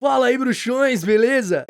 Fala aí, bruxões, beleza?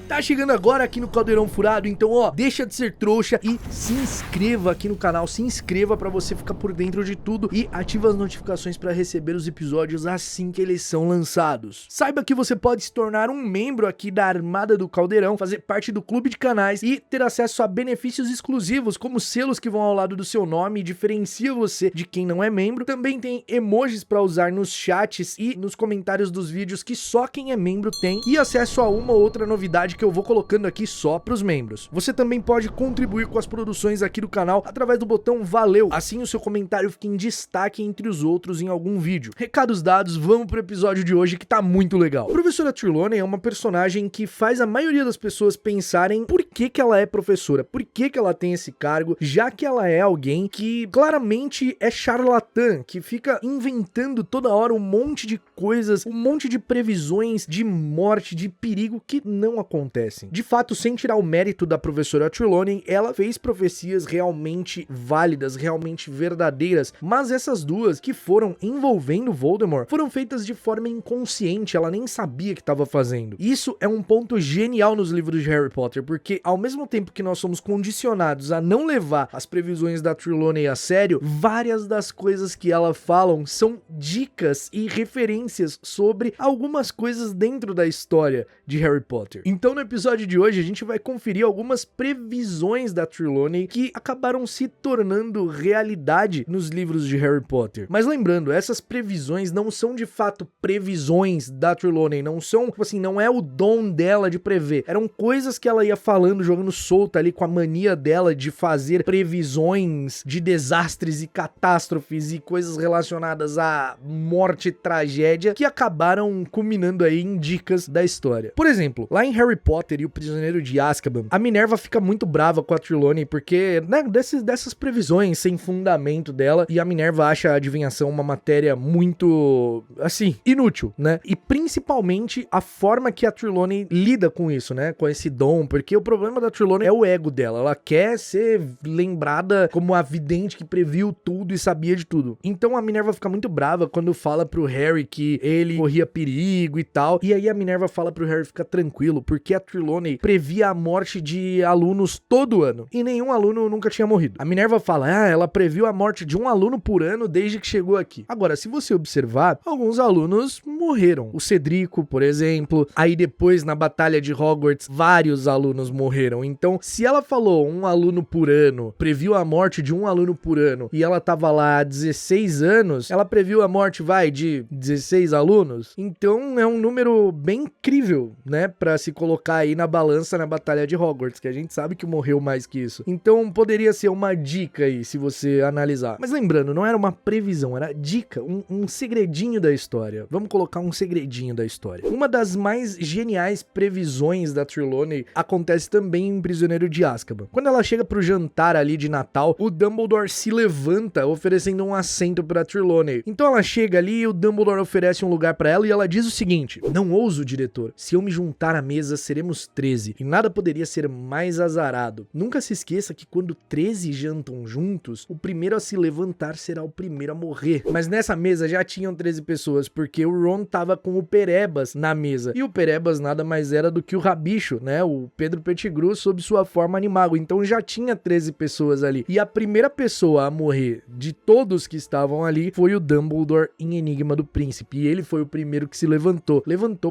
Tá chegando agora aqui no Caldeirão Furado, então ó, deixa de ser trouxa e se inscreva aqui no canal, se inscreva pra você ficar por dentro de tudo e ativa as notificações pra receber os episódios assim que eles são lançados. Saiba que você pode se tornar um membro aqui da Armada do Caldeirão, fazer parte do clube de canais e ter acesso a benefícios exclusivos, como selos que vão ao lado do seu nome e diferencia você de quem não é membro. Também tem emojis pra usar nos chats e nos comentários dos vídeos que só quem é membro tem e acesso a uma ou outra novidade que eu vou colocando aqui só para os membros. Você também pode contribuir com as produções aqui do canal através do botão valeu, assim o seu comentário fica em destaque entre os outros em algum vídeo. Recados dados, vamos pro episódio de hoje que tá muito legal. A professora Trelawney é uma personagem que faz a maioria das pessoas pensarem por que ela é professora, por que ela tem esse cargo, já que ela é alguém que claramente é charlatã, que fica inventando toda hora um monte de coisas, um monte de previsões de morte, de perigo que não acontecem. De fato, sem tirar o mérito da professora Trelawney, ela fez profecias realmente válidas, realmente verdadeiras, mas essas duas que foram envolvendo Voldemort foram feitas de forma inconsciente, ela nem sabia que estava fazendo. Isso é um ponto genial nos livros de Harry Potter, porque ao mesmo tempo que nós somos condicionados a não levar as previsões da Trelawney a sério, várias das coisas que ela falam são dicas e referências sobre algumas coisas dentro da história de Harry Potter. Então, no episódio de hoje, a gente vai conferir algumas previsões da Trelawney que acabaram se tornando realidade nos livros de Harry Potter. Mas lembrando, essas previsões não são de fato previsões da Trelawney, não são, tipo assim, não é o dom dela de prever. Eram coisas que ela ia falando, jogando solta ali com a mania dela de fazer previsões de desastres e catástrofes e coisas relacionadas à morte e tragédia que acabaram culminando aí em dicas da história. Por exemplo, lá em Harry Potter e o Prisioneiro de Azkaban, a Minerva fica muito brava com a Trelawney porque, né, dessas previsões sem fundamento dela, e a Minerva acha a adivinhação uma matéria muito, assim, inútil, né? E principalmente a forma que a Trelawney lida com isso, né? Com esse dom, porque o problema da Trelawney é o ego dela, ela quer ser lembrada como a vidente que previu tudo e sabia de tudo. Então a Minerva fica muito brava quando fala pro Harry que ele corria perigo e tal, e aí a Minerva fala pro Harry ficar tranquilo, porque a Trelawney previa a morte de alunos todo ano, e nenhum aluno nunca tinha morrido. A Minerva fala, ela previu a morte de um aluno por ano desde que chegou aqui. Agora, se você observar, alguns alunos morreram. O Cedrico, por exemplo, aí depois na Batalha de Hogwarts, vários alunos morreram. Então, se ela falou um aluno por ano, previu a morte de um aluno por ano, e ela tava lá há 16 anos, ela previu a morte, de 16 alunos? Então, é um número bem incrível, né, pra se colocar aí na balança na Batalha de Hogwarts, que a gente sabe que morreu mais que isso. Então poderia ser uma dica aí, se você analisar. Mas lembrando, não era uma previsão, era dica, um segredinho da história. Vamos colocar um segredinho da história. Uma das mais geniais previsões da Trelawney acontece também em Prisioneiro de Azkaban. Quando ela chega pro jantar ali de Natal, o Dumbledore se levanta oferecendo um assento pra Trelawney. Então ela chega ali, o Dumbledore oferece um lugar pra ela e ela diz o seguinte: não ouso, diretor, se eu me juntar à mesa seremos 13, e nada poderia ser mais azarado. Nunca se esqueça que quando 13 jantam juntos, o primeiro a se levantar será o primeiro a morrer. Mas nessa mesa já tinham 13 pessoas, porque o Ron tava com o Perebas na mesa, e o Perebas nada mais era do que o Rabicho, né, o Pedro Pettigrew sob sua forma animago. Então já tinha 13 pessoas ali, e a primeira pessoa a morrer de todos que estavam ali foi o Dumbledore em Enigma do Príncipe, e ele foi o primeiro que se levantou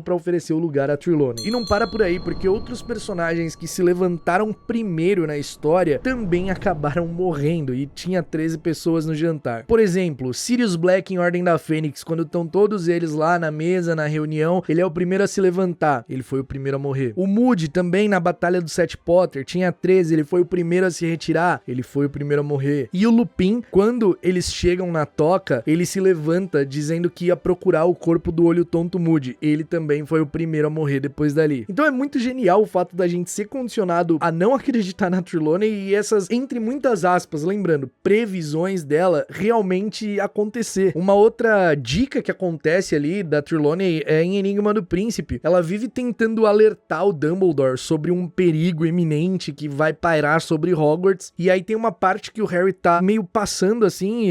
pra oferecer o lugar a Trelawney. E não para por aí, porque outros personagens que se levantaram primeiro na história também acabaram morrendo, e tinha 13 pessoas no jantar. Por exemplo, Sirius Black em Ordem da Fênix, quando estão todos eles lá na mesa, na reunião, ele é o primeiro a se levantar, ele foi o primeiro a morrer. O Moody também na Batalha do Sete Potter, tinha 13, ele foi o primeiro a se retirar, ele foi o primeiro a morrer. E o Lupin, quando eles chegam na toca, ele se levanta dizendo que ia procurar o corpo do Olho Tonto Moody, ele também foi o primeiro a morrer depois dali. Então é muito genial o fato da gente ser condicionado a não acreditar na Trelawney e essas, entre muitas aspas, lembrando, previsões dela realmente acontecer. Uma outra dica que acontece ali da Trelawney é em Enigma do Príncipe. Ela vive tentando alertar o Dumbledore sobre um perigo iminente que vai pairar sobre Hogwarts, e aí tem uma parte que o Harry tá meio passando andando assim,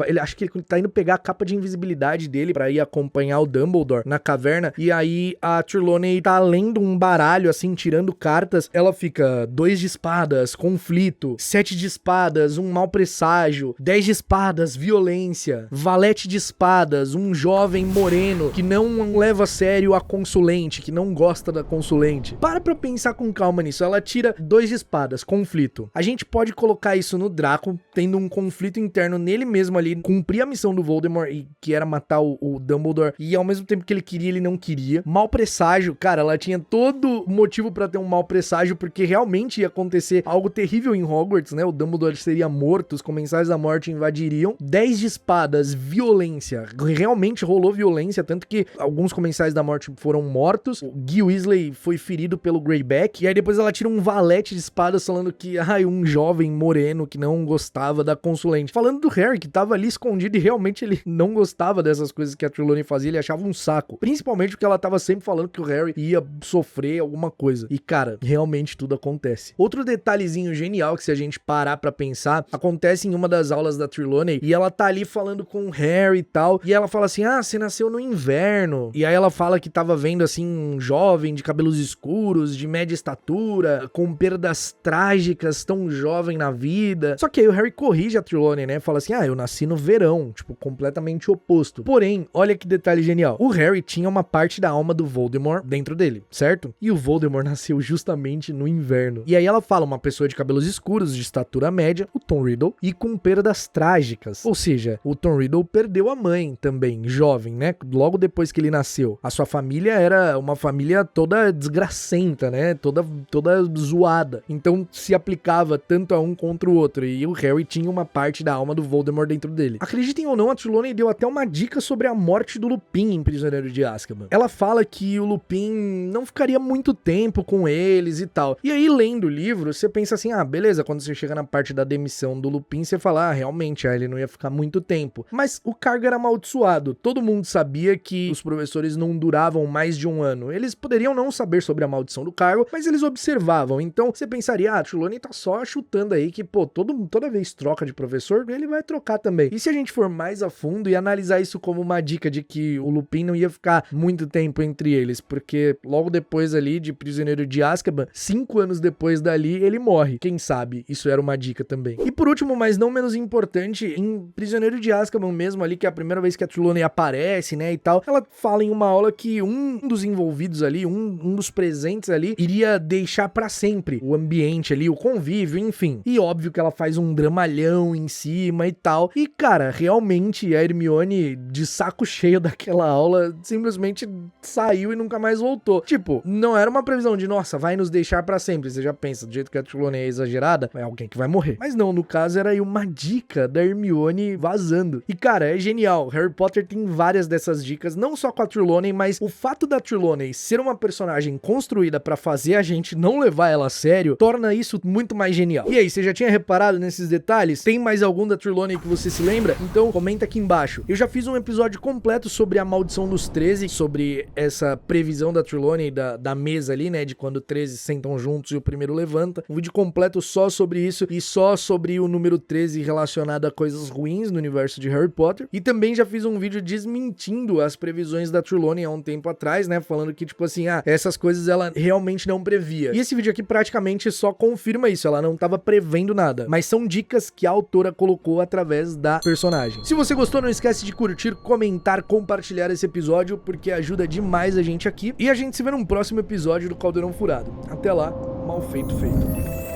ele acha que ele tá indo pegar a capa de invisibilidade dele pra ir acompanhar o Dumbledore na caverna, e aí a Trelawney tá lendo um baralho assim, tirando cartas, ela fica 2 de espadas, conflito, 7 de espadas, um mau presságio, 10 de espadas, violência, valete de espadas, um jovem moreno que não leva a sério a consulente, que não gosta da consulente. Para pra pensar com calma nisso, ela tira 2 de espadas, conflito. A gente pode colocar isso no Draco, tendo um conflito interno nele mesmo ali, cumprir a missão do Voldemort, que era matar o Dumbledore, e ao mesmo tempo que ele queria, ele não queria. Mau presságio, cara, ela tinha todo motivo pra ter um mau presságio, porque realmente ia acontecer algo terrível em Hogwarts, né? O Dumbledore seria morto, os Comensais da Morte invadiriam. 10 de espadas, violência. Realmente rolou violência, tanto que alguns Comensais da Morte foram mortos. O Gil Weasley foi ferido pelo Greyback, e aí depois ela tira um valete de espadas falando que, um jovem moreno que não gostava da consulente. Falando do Harry, que tava ali escondido e realmente ele não gostava dessas coisas que a Trelawney fazia, ele achava um saco. Principalmente porque ela tava sempre falando que o Harry ia sofrer alguma coisa. E, cara, realmente tudo acontece. Outro detalhezinho genial que, se a gente parar pra pensar, acontece em uma das aulas da Trelawney, e ela tá ali falando com o Harry e tal, e ela fala assim, você nasceu no inverno. E aí ela fala que tava vendo, assim, um jovem de cabelos escuros, de média estatura, com perdas trágicas, tão jovem na vida. Só que aí o Harry corrige a Trelawney, né? Fala assim, eu nasci no verão, tipo, completamente oposto. Porém, olha que detalhe genial. O Harry tinha uma parte da alma do Voldemort dentro dele, certo? E o Voldemort nasceu justamente no inverno. E aí ela fala, uma pessoa de cabelos escuros, de estatura média, o Tom Riddle, e com perdas trágicas. Ou seja, o Tom Riddle perdeu a mãe também, jovem, né? Logo depois que ele nasceu. A sua família era uma família toda desgracenta, né? Toda zoada. Então se aplicava tanto a um contra o outro. E o Harry tinha uma parte da alma do Voldemort dentro dele. Acreditem ou não, a Trelawney deu até uma dica sobre a morte do Lupin em Prisioneiro de Azkaban. Ela fala que o Lupin não ficaria muito tempo com eles e tal. E aí, lendo o livro, você pensa assim, beleza, quando você chega na parte da demissão do Lupin, você fala, realmente, ele não ia ficar muito tempo. Mas o cargo era amaldiçoado. Todo mundo sabia que os professores não duravam mais de um ano. Eles poderiam não saber sobre a maldição do cargo, mas eles observavam. Então, você pensaria, a Trelawney tá só chutando aí que, toda vez troca de professor, ele vai trocar também. E se a gente for mais a fundo e analisar isso como uma dica de que o Lupin não ia ficar muito tempo entre eles, porque logo depois ali de Prisioneiro de Azkaban, 5 anos depois dali, ele morre. Quem sabe isso era uma dica também. E por último, mas não menos importante, em Prisioneiro de Azkaban mesmo ali, que é a primeira vez que a Trelawney aparece, né, e tal, ela fala em uma aula que um dos envolvidos ali, um dos presentes ali, iria deixar pra sempre o ambiente ali, o convívio, enfim. E óbvio que ela faz um dramalhão em cima e tal. E, cara, realmente a Hermione, de saco cheio daquela aula, simplesmente saiu e nunca mais voltou. Tipo, não era uma previsão de, nossa, vai nos deixar pra sempre. Você já pensa, do jeito que a Trelawney é exagerada, é alguém que vai morrer. Mas não, no caso era aí uma dica da Hermione vazando. E, cara, é genial. Harry Potter tem várias dessas dicas, não só com a Trelawney, mas o fato da Trelawney ser uma personagem construída pra fazer a gente não levar ela a sério, torna isso muito mais genial. E aí, você já tinha reparado nesses detalhes? Tem mais algum da Trelawney que você se lembra? Então comenta aqui embaixo. Eu já fiz um episódio completo sobre a maldição dos 13, sobre essa previsão da Trelawney, da mesa ali, né, de quando 13 sentam juntos e o primeiro levanta. Um vídeo completo só sobre isso e só sobre o número 13 relacionado a coisas ruins no universo de Harry Potter. E também já fiz um vídeo desmentindo as previsões da Trelawney há um tempo atrás, né, falando que, tipo assim, essas coisas ela realmente não previa. E esse vídeo aqui praticamente só confirma isso, ela não tava prevendo nada, mas são dicas que a autora colocou através da personagem. Se você gostou, não esquece de curtir, comentar, compartilhar esse episódio, porque ajuda demais a gente aqui. E a gente se vê num próximo episódio do Caldeirão Furado. Até lá, mal feito feito.